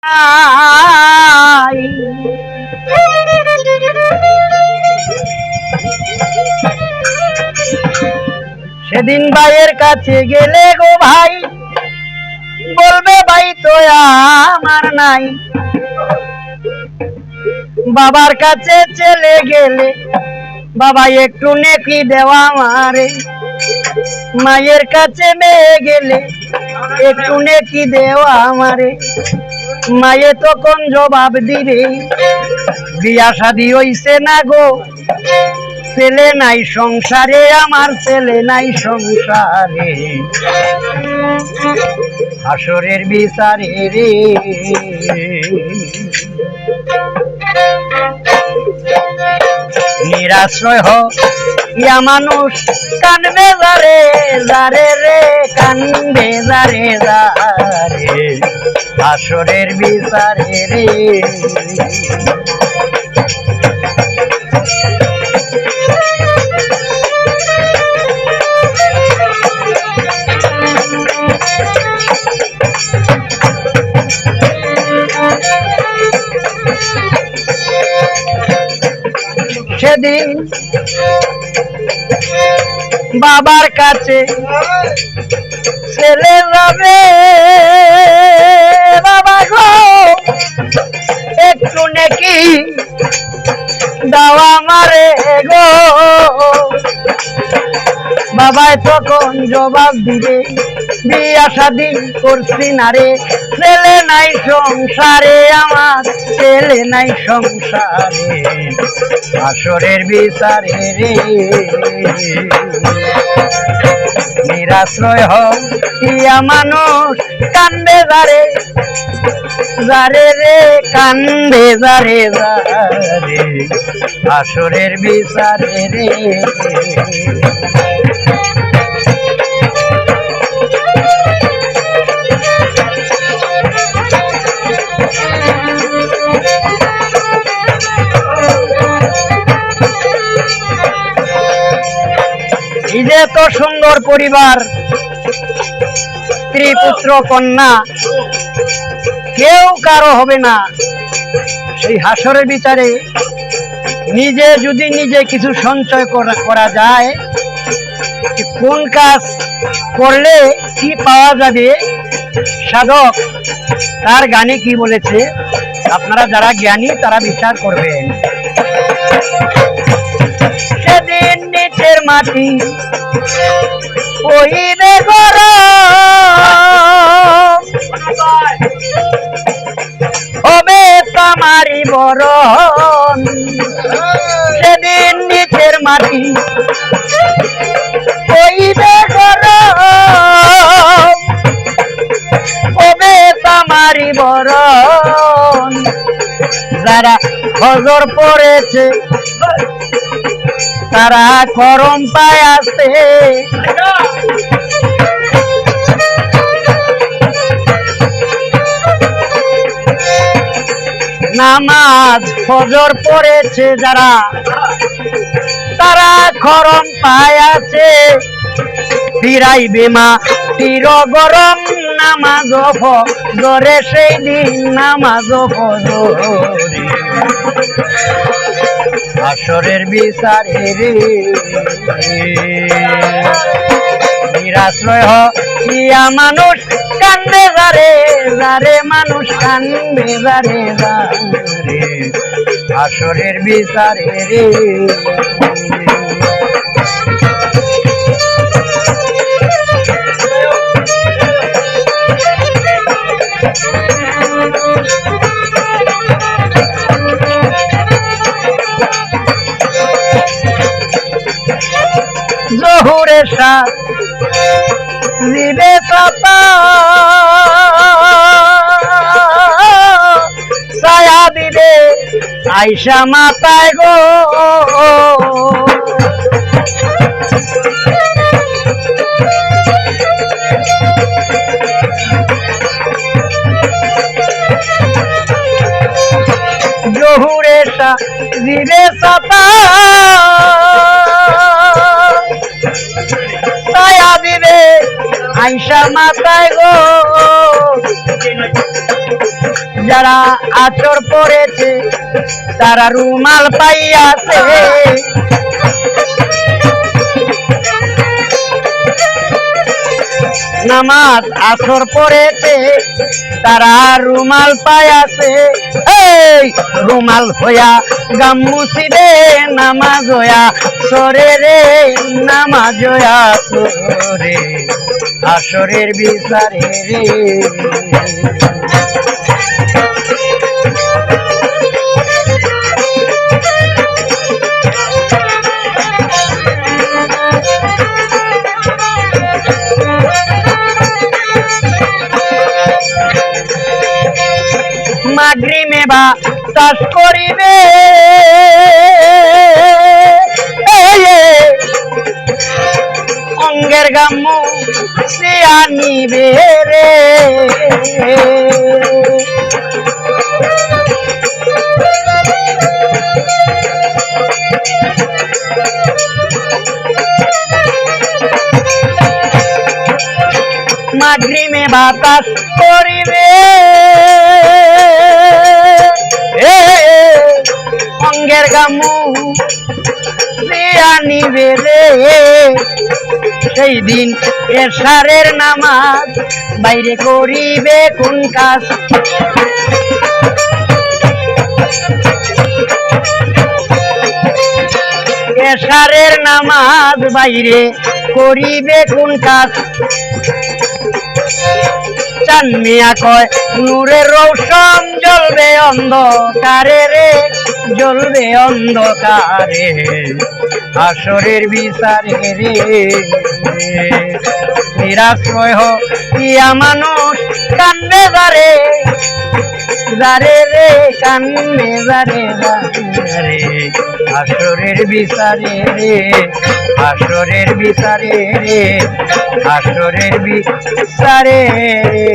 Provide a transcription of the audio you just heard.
সেদিন ভাইয়ের কাছে গেলে গো ভাই বলবে ভাই তো আমার নাই। বাবার কাছে চলে গেলে বাবা একটু নেকি দেওয়া আমারে। মায়ের কাছে মেয়ে গেলে একটু নেকি দেওয়া আমারে। মায়ে তখন জবাব দিবে বিয়া শাদী হইছে না গো, ছেলে নাই সংসারে, আমার ছেলে নাই সংসারে। হাসরের বিচারে রে নিরাশ্রয় ইয়া মানুষ কানবে যারে যারে রে, কানবে যারে যারে হাসরের বিচারে রে। সেদিন বাবার কাছে ছেলে যাবে, বাবা গো একটু নেকি দাও আমারে গো। বাবাই তখন জবাব দিবে বিয়া শাদী করছি না রে, ছেলে নাই সংসারে, আমার ছেলে নাই সংসারে হাসরের বিচারে রে। নিরাশ্রয় ইয়া মানুষ কান্দে যারে যারে রে, কান্দে যারে যারে হাসরের বিচারে রে। এই যে এত সুন্দর পরিবার, স্ত্রী পুত্র কন্যা কেউ কারো হবে না। সেই হাসরের বিচারে নিজে যদি নিজে কিছু সঞ্চয় করা যায়, কোন কাজ করলে কি পাওয়া যাবে, সাধক তার গানে কি বলেছে আপনারা যারা জ্ঞানী তারা বিচার করবেন। সেদিন নিচের মাটি হইবে গরম, হবে তামারি বরণ। সেদিন নিচের মাটি হইবে গরম, হবে তামারি বরণ। যারা হজর পড়েছে তারা করম পায় আছে, নামাজ ফজর পড়েছে যারা তারা করম পায় আছে। ফিরাইবে মা তীর গরম নামাজ ফজরে, সেই দিন নামাজ ফজরে হাসরের বিচারে রে। নিরাশ্রয় ইয়া মানুষ কান্দে যারে যারে, মানুষ কান্দে যারে যারে হাসরের বিচারে রে। জহুরে সাথ দিবে সাপা, ছায়া দিবে আইসা মাতায় গো। জহুরে সাথ দিবে সাপা, ছায়া দিবে আইসা মাতায় গো। যারা আচর পড়েছে তারা রুমাল পাইয়াছে, নামাজ আসর পড়েছে তারা রুমাল পাইয়াছে। এই রুমাল হইয়া গামুছিবে নামাজ হইয়া সরে রে, নামাজ হইয়া সরে আসরের বিচারে রে। মাগরিবে বা চাষ করিবে, অঙ্গের গাম্মু সে আনিবে রে। মাগরিবে বাতাস করিবে, অঙ্গের গামু আনিবে রে। সেই দিন এশারের নামাজ বাইরে করিবে কোন কাজ, এশারের নামাজ বাইরে করিবে কোন কাজ। চান মিয়া কয় নূরের রৌশন জ্বলবে অন্ধকারে রে, জ্বলবে অন্ধকারে আসরের বিচারে রে। নিরাশ্রয় হইয়া মানুষ কান্দে যারে, যারে রে কান্দে যারে যারে আসরের বিচারে রে, আসরের বিচারে রে, আসরের বিচারে রে।